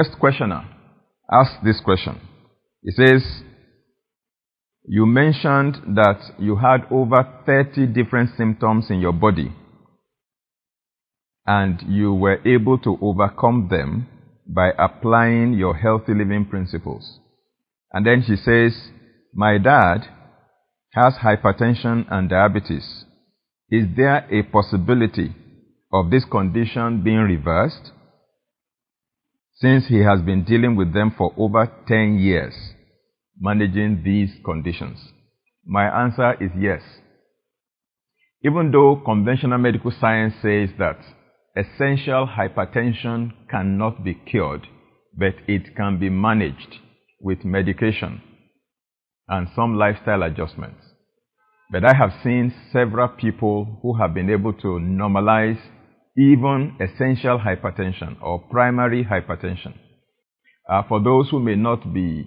First questioner asked this question. He says, you mentioned that you had over 30 different symptoms in your body and you were able to overcome them by applying your healthy living principles. And then she says, my dad has hypertension and diabetes. Is there a possibility of this condition being reversed since he has been dealing with them for over 10 years, managing these conditions? My answer is yes. Even though conventional medical science says that essential hypertension cannot be cured, but it can be managed with medication and some lifestyle adjustments. But I have seen several people who have been able to normalize even essential hypertension or primary hypertension. For those who may not be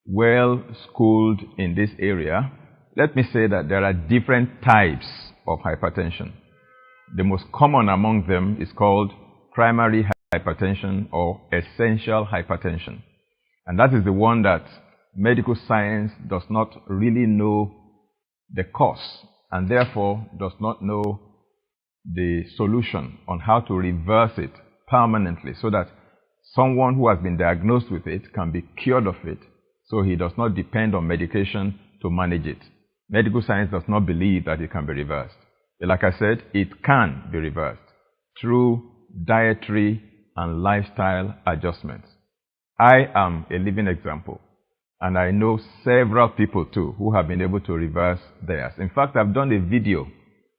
well schooled in this area, let me say that there are different types of hypertension. The most common among them is called primary hypertension or essential hypertension. And that is the one that medical science does not really know the cause and therefore does not know the solution on how to reverse it permanently so that someone who has been diagnosed with it can be cured of it so he does not depend on medication to manage it. Medical science does not believe that it can be reversed. But like I said, it can be reversed through dietary and lifestyle adjustments. I am a living example, and I know several people too who have been able to reverse theirs. In fact, I've done a video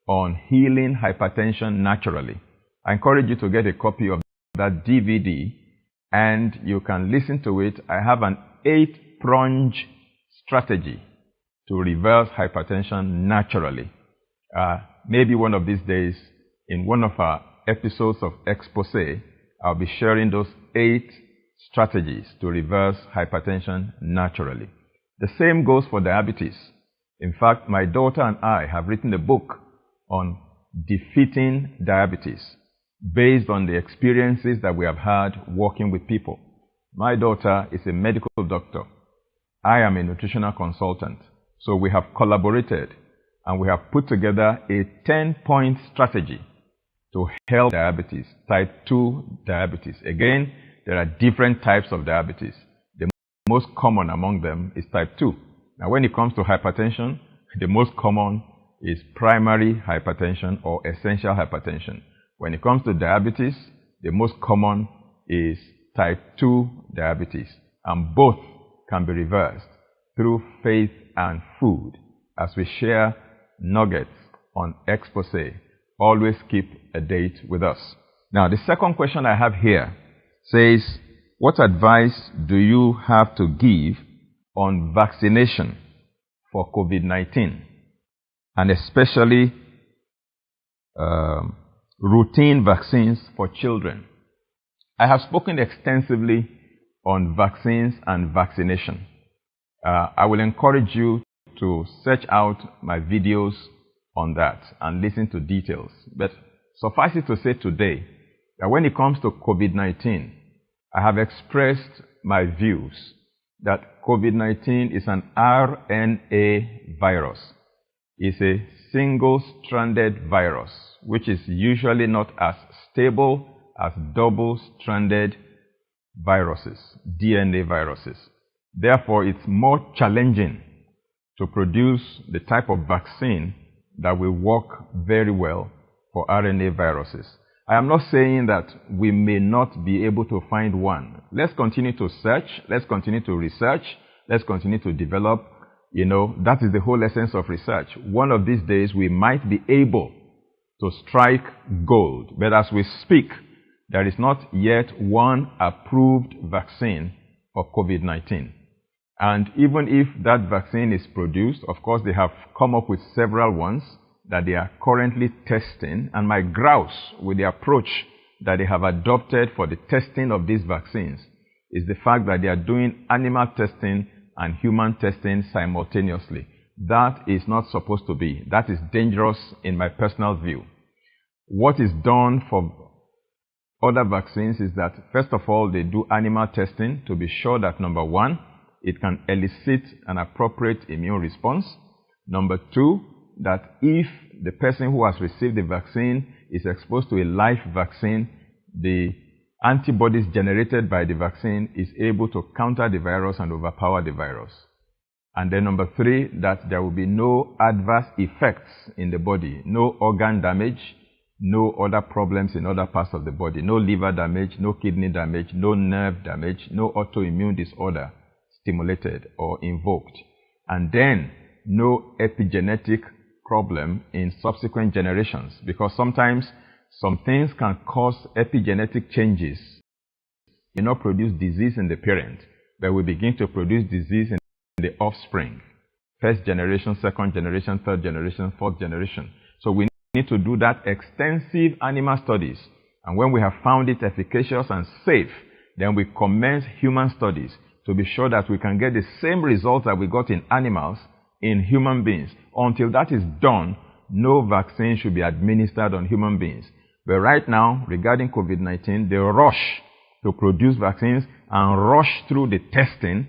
on healing hypertension naturally. I encourage you to get a copy of that DVD and you can listen to it. I have an 8-pronged strategy to reverse hypertension naturally. Maybe one of these days, in one of our episodes of Exposé, I'll be sharing those 8 strategies to reverse hypertension naturally. The same goes for diabetes. In fact, my daughter and I have written a book on defeating diabetes based on the experiences that we have had working with people. My daughter is a medical doctor. I am a nutritional consultant. So we have collaborated and we have put together a 10-point strategy to help diabetes, type 2 diabetes. Again, there are different types of diabetes. The most common among them is type 2. Now, when it comes to hypertension, the most common is primary hypertension or essential hypertension. When it comes to diabetes, the most common is type 2 diabetes. And both can be reversed through faith and food. As we share nuggets on Exposé, always keep a date with us. Now, the second question I have here says, what advice do you have to give on vaccination for COVID-19 and especially routine vaccines for children? I have spoken extensively on vaccines and vaccination. I will encourage you to search out my videos on that and listen to details. But suffice it to say today that when it comes to COVID-19, I have expressed my views that COVID-19 is an RNA virus. It's a single-stranded virus, which is usually not as stable as double-stranded viruses, DNA viruses. Therefore, it's more challenging to produce the type of vaccine that will work very well for RNA viruses. I am not saying that we may not be able to find one. Let's continue to search. Let's continue to research. Let's continue to develop. You know, that is the whole essence of research. One of these days, we might be able to strike gold. But as we speak, there is not yet one approved vaccine for COVID-19. And even if that vaccine is produced, of course, they have come up with several ones that they are currently testing. And my grouse with the approach that they have adopted for the testing of these vaccines is the fact that they are doing animal testing and human testing simultaneously. That is not supposed to be. That is dangerous in my personal view. What is done for other vaccines is that, first of all, they do animal testing to be sure that, number one, it can elicit an appropriate immune response. Number two, that if the person who has received the vaccine is exposed to a live vaccine, the antibodies generated by the vaccine is able to counter the virus and overpower the virus. And then number three, that there will be no adverse effects in the body, no organ damage, no other problems in other parts of the body, no liver damage, no kidney damage, no nerve damage, no autoimmune disorder stimulated or invoked. And then no epigenetic problem in subsequent generations, because sometimes some things can cause epigenetic changes. You not produce disease in the parent, but we begin to produce disease in the offspring. First generation, second generation, third generation, fourth generation. So we need to do that extensive animal studies. And when we have found it efficacious and safe, then we commence human studies to be sure that we can get the same results that we got in animals in human beings. Until that is done, no vaccine should be administered on human beings. But right now, regarding COVID-19, they rush to produce vaccines and rush through the testing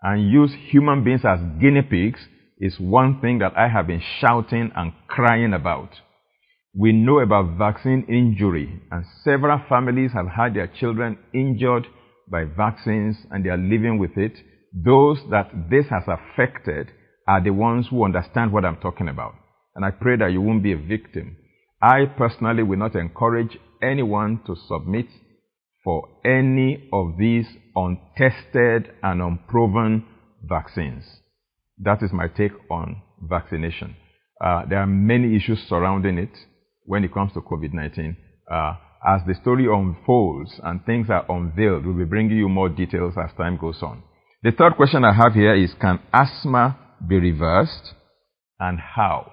and use human beings as guinea pigs is one thing that I have been shouting and crying about. We know about vaccine injury, and several families have had their children injured by vaccines and they are living with it. Those that this has affected are the ones who understand what I'm talking about. And I pray that you won't be a victim. I personally will not encourage anyone to submit for any of these untested and unproven vaccines. That is my take on vaccination. There are many issues surrounding it when it comes to COVID-19. As the story unfolds and things are unveiled, we'll be bringing you more details as time goes on. The third question I have here is, can asthma be reversed, and how?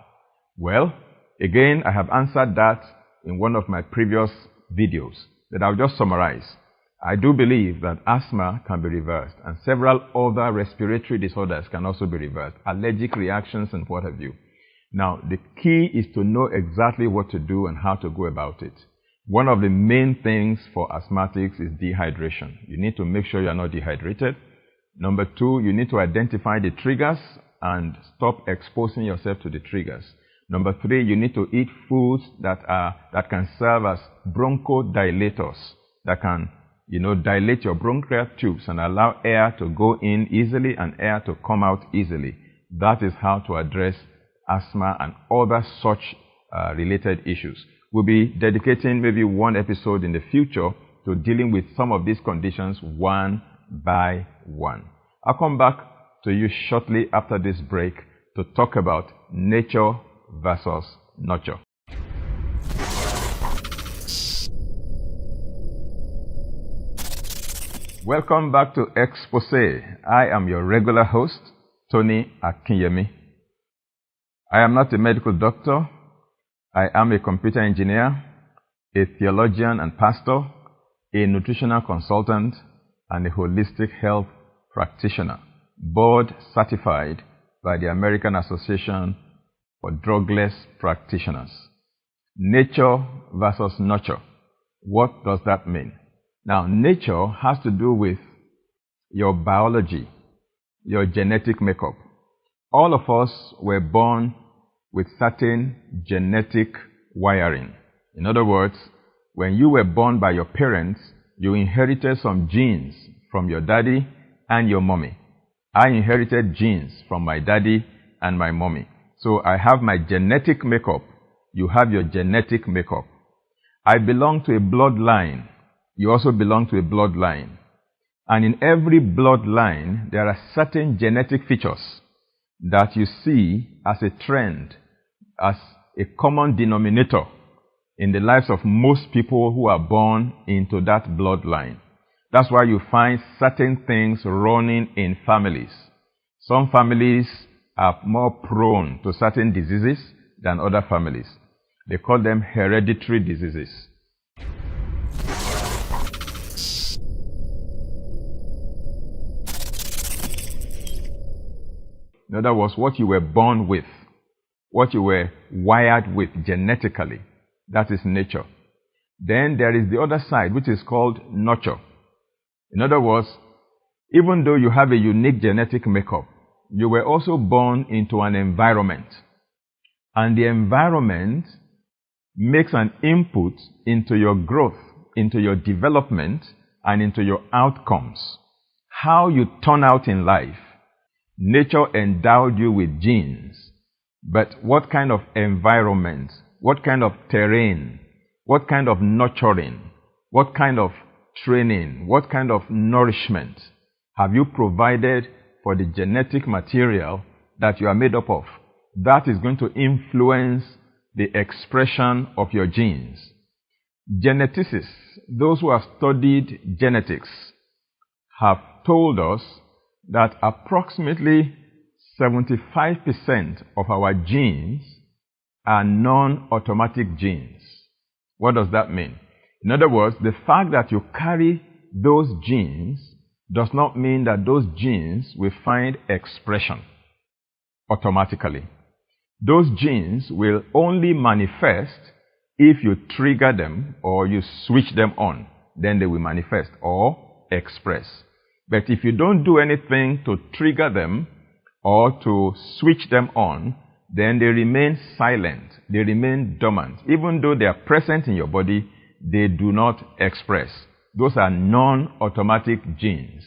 Well, again, I have answered that in one of my previous videos, but I'll just summarize. I do believe that asthma can be reversed, and several other respiratory disorders can also be reversed, allergic reactions and what have you. Now, the key is to know exactly what to do and how to go about it. One of the main things for asthmatics is dehydration. You need to make sure you are not dehydrated. Number two, you need to identify the triggers and stop exposing yourself to the triggers. Number three, you need to eat foods that can serve as bronchodilators, that can, dilate your bronchial tubes and allow air to go in easily and air to come out easily. That is how to address asthma and other such related issues. We'll be dedicating maybe one episode in the future to dealing with some of these conditions one by one. I'll come back to you shortly after this break to talk about nature versus nurture. Welcome back to Exposé. I am your regular host, Tony Akinyemi. I am not a medical doctor. I am a computer engineer, a theologian and pastor, a nutritional consultant, and a holistic health practitioner, board certified by the American Association for Drugless Practitioners. Nature versus nurture. What does that mean? Now, nature has to do with your biology, your genetic makeup. All of us were born with certain genetic wiring. In other words, when you were born by your parents, you inherited some genes from your daddy and your mommy. I inherited genes from my daddy and my mommy. So I have my genetic makeup. You have your genetic makeup. I belong to a bloodline. You also belong to a bloodline. And in every bloodline, there are certain genetic features that you see as a trend, as a common denominator in the lives of most people who are born into that bloodline. That's why you find certain things running in families. Some families are more prone to certain diseases than other families. They call them hereditary diseases. In other words, what you were born with, what you were wired with genetically, that is nature. Then there is the other side, which is called nurture. In other words, even though you have a unique genetic makeup, you were also born into an environment. And the environment makes an input into your growth, into your development, and into your outcomes. How you turn out in life. Nature endowed you with genes. But what kind of environment, what kind of terrain, what kind of nurturing, what kind of training, what kind of nourishment have you provided for the genetic material that you are made up of? That is going to influence the expression of your genes. Geneticists, those who have studied genetics, have told us that approximately 75% of our genes are non-automatic genes. What does that mean? In other words, the fact that you carry those genes does not mean that those genes will find expression automatically. Those genes will only manifest if you trigger them or you switch them on. Then they will manifest or express. But if you don't do anything to trigger them or to switch them on, then they remain silent. They remain dormant. Even though they are present in your body, they do not express. Those are non-automatic genes.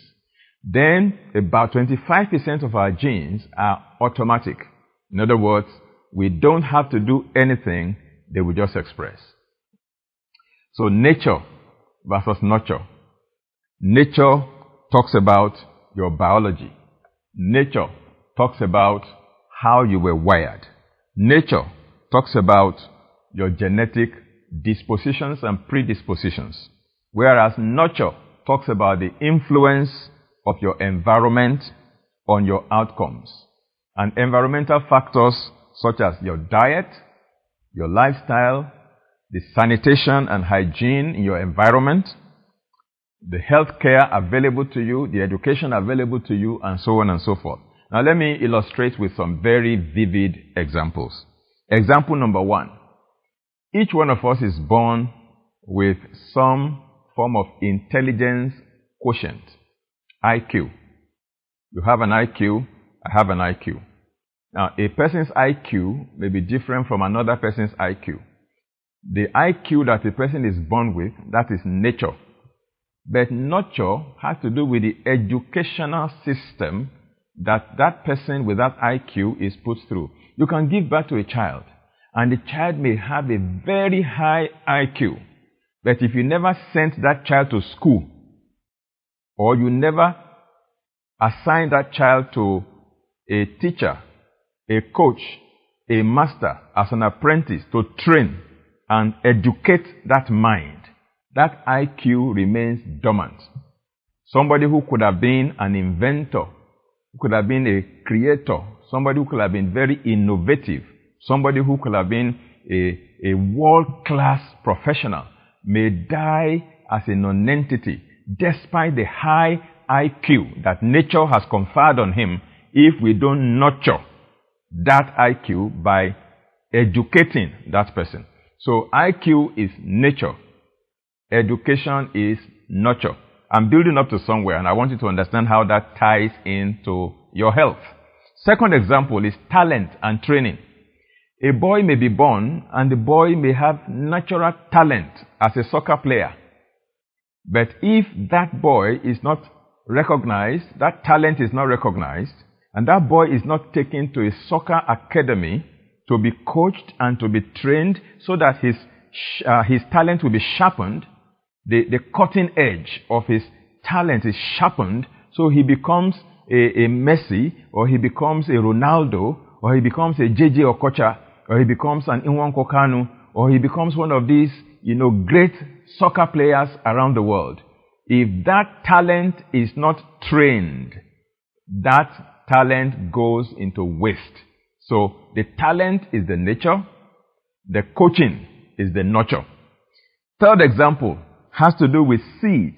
Then about 25% of our genes are automatic. In other words, we don't have to do anything, they will just express. So nature versus nurture. Nature talks about your biology. Nature talks about how you were wired. Nature talks about your genetic dispositions and predispositions. Whereas nurture talks about the influence of your environment on your outcomes. And environmental factors such as your diet, your lifestyle, the sanitation and hygiene in your environment, the health care available to you, the education available to you, and so on and so forth. Now let me illustrate with some very vivid examples. Example number 1. Each one of us is born with some form of intelligence quotient, IQ. You have an IQ, I have an IQ. Now, a person's IQ may be different from another person's IQ. The IQ that a person is born with, that is nature. But nurture has to do with the educational system that that person with that IQ is put through. You can give birth to a child, and the child may have a very high IQ. But if you never sent that child to school, or you never assigned that child to a teacher, a coach, a master, as an apprentice to train and educate that mind, that IQ remains dormant. Somebody who could have been an inventor, who could have been a creator, somebody who could have been very innovative, somebody who could have been a world-class professional, may die as a non-entity despite the high IQ that nature has conferred on him if we don't nurture that IQ by educating that person. So IQ is nature. Education is nurture. I'm building up to somewhere, and I want you to understand how that ties into your health. Second example is talent and training. A boy may be born, and the boy may have natural talent as a soccer player. But if that boy is not recognized, that talent is not recognized, and that boy is not taken to a soccer academy to be coached and to be trained so that his talent will be sharpened, the cutting edge of his talent is sharpened, so he becomes a Messi, or he becomes a Ronaldo, or he becomes a JJ Okocha, or he becomes an Nwankwo Kanu, or he becomes one of these, great soccer players around the world. If that talent is not trained, that talent goes into waste. So the talent is the nature, the coaching is the nurture. Third example has to do with seed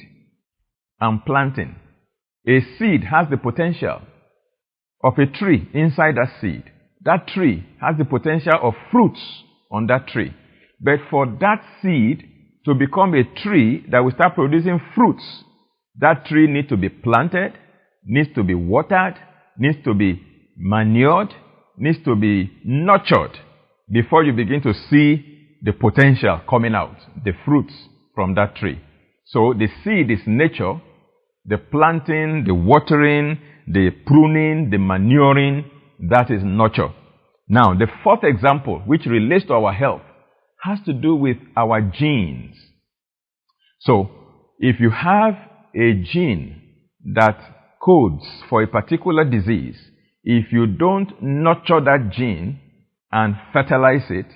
and planting. A seed has the potential of a tree inside that seed. That tree has the potential of fruits on that tree. But for that seed to become a tree that will start producing fruits. That tree needs to be planted, needs to be watered, needs to be manured, needs to be nurtured before you begin to see the potential coming out, the fruits from that tree. So the seed is nature, the planting, the watering, the pruning, the manuring, that is nurture. Now, the fourth example, which relates to our health, has to do with our genes. So, if you have a gene that codes for a particular disease, if you don't nurture that gene and fertilize it,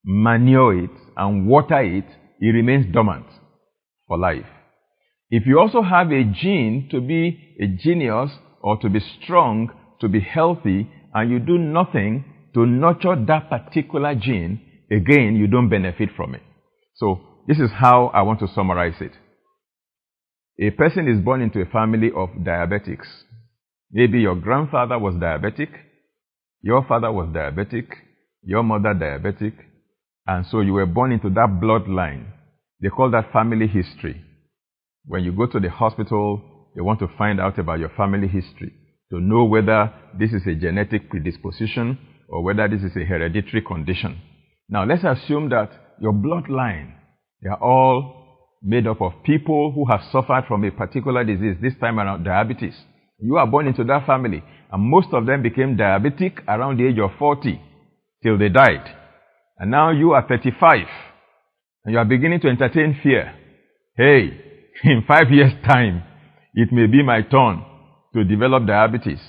manure it, and water it, it remains dormant for life. If you also have a gene to be a genius or to be strong, to be healthy, and you do nothing to nurture that particular gene, again, you don't benefit from it. So, this is how I want to summarize it. A person is born into a family of diabetics. Maybe your grandfather was diabetic, your father was diabetic, your mother diabetic, and so you were born into that bloodline. They call that family history. When you go to the hospital, they want to find out about your family history to know whether this is a genetic predisposition or whether this is a hereditary condition. Now, let's assume that your bloodline, they are all made up of people who have suffered from a particular disease, this time around diabetes. You are born into that family, and most of them became diabetic around the age of 40 till they died. And now you are 35, and you are beginning to entertain fear. Hey, in 5 years' time, it may be my turn to develop diabetes.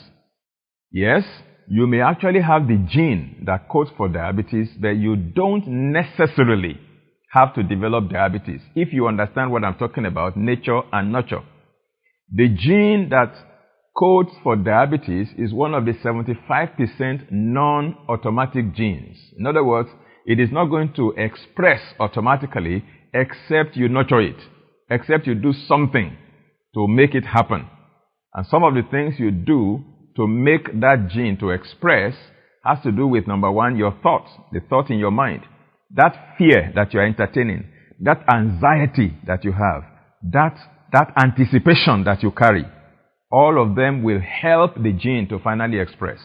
Yes, you may actually have the gene that codes for diabetes, but you don't necessarily have to develop diabetes. If you understand what I'm talking about, nature and nurture. The gene that codes for diabetes is one of the 75% non-automatic genes. In other words, it is not going to express automatically except you nurture it, except you do something to make it happen. And some of the things you do to make that gene to express has to do with, number one, your thoughts, the thought in your mind. That fear that you are entertaining, that anxiety that you have, that anticipation that you carry, all of them will help the gene to finally express.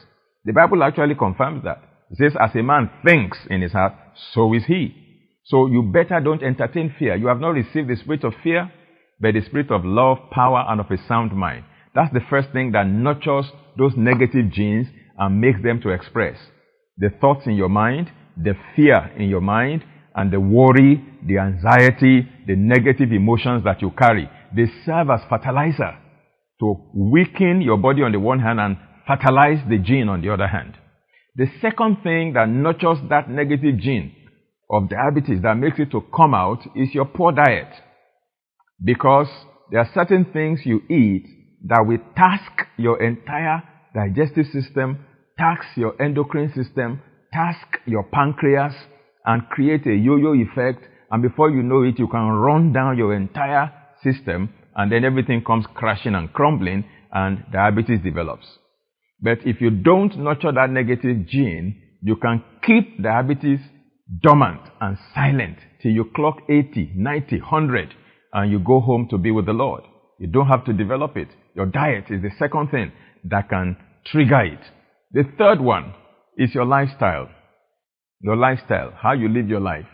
The Bible actually confirms that. It says, as a man thinks in his heart, so is he. So you better don't entertain fear. You have not received the spirit of fear, but the spirit of love, power, and of a sound mind. That's the first thing that nurtures those negative genes and makes them to express. The thoughts in your mind, the fear in your mind, and the worry, the anxiety, the negative emotions that you carry, they serve as fertilizer to weaken your body on the one hand and fertilize the gene on the other hand. The second thing that nurtures that negative gene of diabetes that makes it to come out is your poor diet. Because there are certain things you eat that will task your entire digestive system, tax your endocrine system, task your pancreas, and create a yo-yo effect, and before you know it, you can run down your entire system, and then everything comes crashing and crumbling, and diabetes develops. But if you don't nurture that negative gene, you can keep diabetes dormant and silent till you clock 80, 90, 100, and you go home to be with the Lord. You don't have to develop it. Your diet is the second thing that can trigger it. The third one is your lifestyle. Your lifestyle, how you live your life.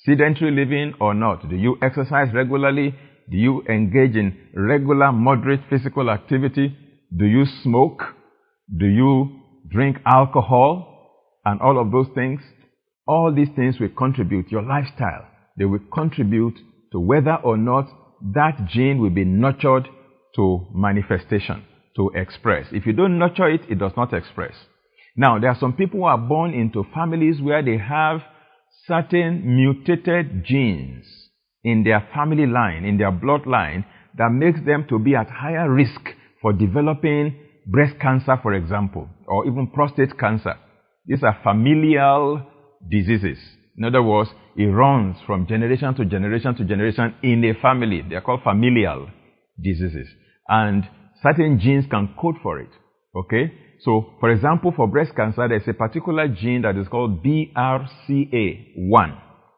Sedentary living or not. Do you exercise regularly? Do you engage in regular, moderate physical activity? Do you smoke? Do you drink alcohol? And all of those things. All these things will contribute. Your lifestyle, they will contribute to whether or not that gene will be nurtured to manifestation, to express. If you don't nurture it, it does not express. Now, there are some people who are born into families where they have certain mutated genes in their family line, in their bloodline, that makes them to be at higher risk for developing breast cancer, for example, or even prostate cancer. These are familial diseases. In other words, it runs from generation to generation to generation in a family. They are called familial diseases. And certain genes can code for it. Okay? So, for example, for breast cancer, there's a particular gene that is called BRCA1,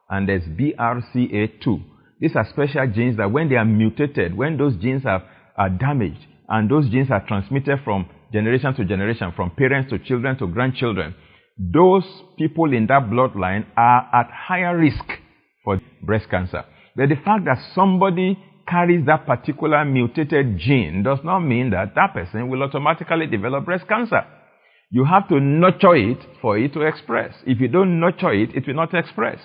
and there's BRCA2. These are special genes that when they are mutated, when those genes are damaged, and those genes are transmitted from generation to generation, from parents to children to grandchildren, those people in that bloodline are at higher risk for breast cancer. But the fact that somebody carries that particular mutated gene does not mean that that person will automatically develop breast cancer. You have to nurture it for it to express. If you don't nurture it, it will not express.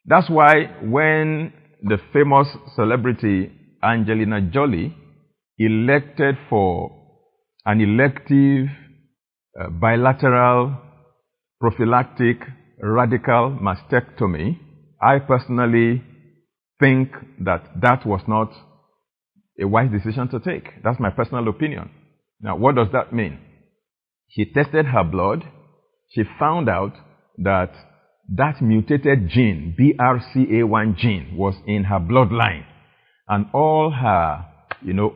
That's why when the famous celebrity Angelina Jolie elected for an elective bilateral prophylactic radical mastectomy, I personally think that that was not a wise decision to take. That's my personal opinion. Now, what does that mean? She tested her blood. She found out that that mutated gene, BRCA1 gene, was in her bloodline. And all her,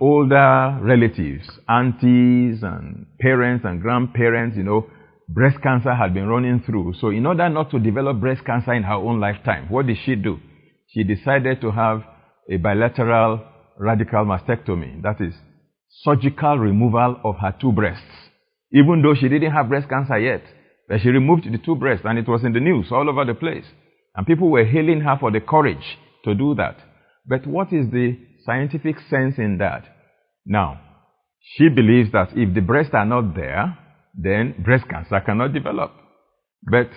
older relatives, aunties and parents and grandparents, breast cancer had been running through. So in order not to develop breast cancer in her own lifetime, what did she do? She decided to have a bilateral radical mastectomy. That is, surgical removal of her two breasts. Even though she didn't have breast cancer yet, but she removed the two breasts, and it was in the news all over the place. And people were hailing her for the courage to do that. But what is the scientific sense in that? Now, she believes that if the breasts are not there, then breast cancer cannot develop. But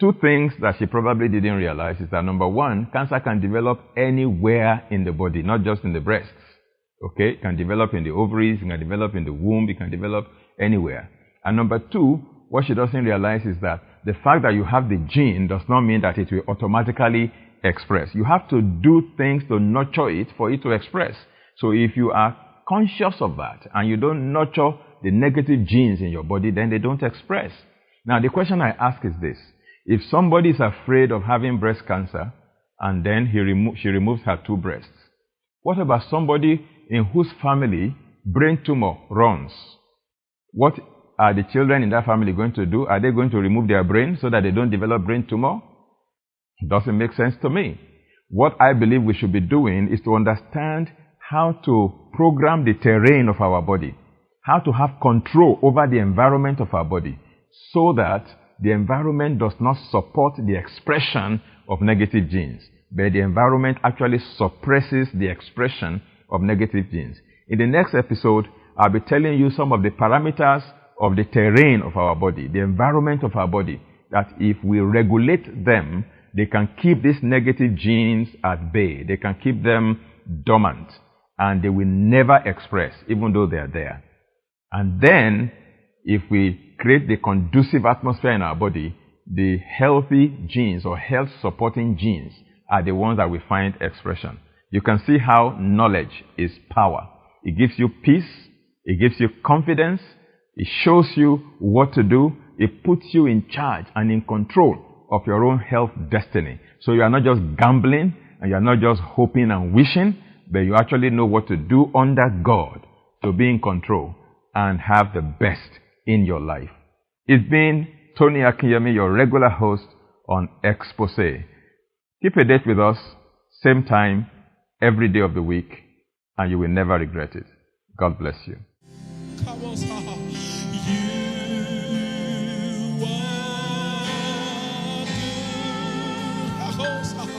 two things that she probably didn't realize is that, number one, cancer can develop anywhere in the body, not just in the breasts. Okay? It can develop in the ovaries, it can develop in the womb, it can develop anywhere. And number two, what she doesn't realize is that the fact that you have the gene does not mean that it will automatically express. You have to do things to nurture it for it to express. So if you are conscious of that and you don't nurture the negative genes in your body, then they don't express. Now, the question I ask is this. If somebody is afraid of having breast cancer and then she removes her two breasts, what about somebody in whose family brain tumor runs? What are the children in that family going to do? Are they going to remove their brain so that they don't develop brain tumor? It doesn't make sense to me. What I believe we should be doing is to understand how to program the terrain of our body, how to have control over the environment of our body so that the environment does not support the expression of negative genes, but the environment actually suppresses the expression of negative genes. In the next episode, I'll be telling you some of the parameters of the terrain of our body, the environment of our body, that if we regulate them, they can keep these negative genes at bay. They can keep them dormant, and they will never express, even though they are there. And then, if we create the conducive atmosphere in our body, the healthy genes or health-supporting genes are the ones that we find expression. You can see how knowledge is power. It gives you peace. It gives you confidence. It shows you what to do. It puts you in charge and in control of your own health destiny. So you are not just gambling and you are not just hoping and wishing, but you actually know what to do under God to be in control and have the best in your life. It's been Tony Akinyemi, your regular host on Exposé. Keep a date with us, same time, every day of the week, and you will never regret it. God bless you. You are good.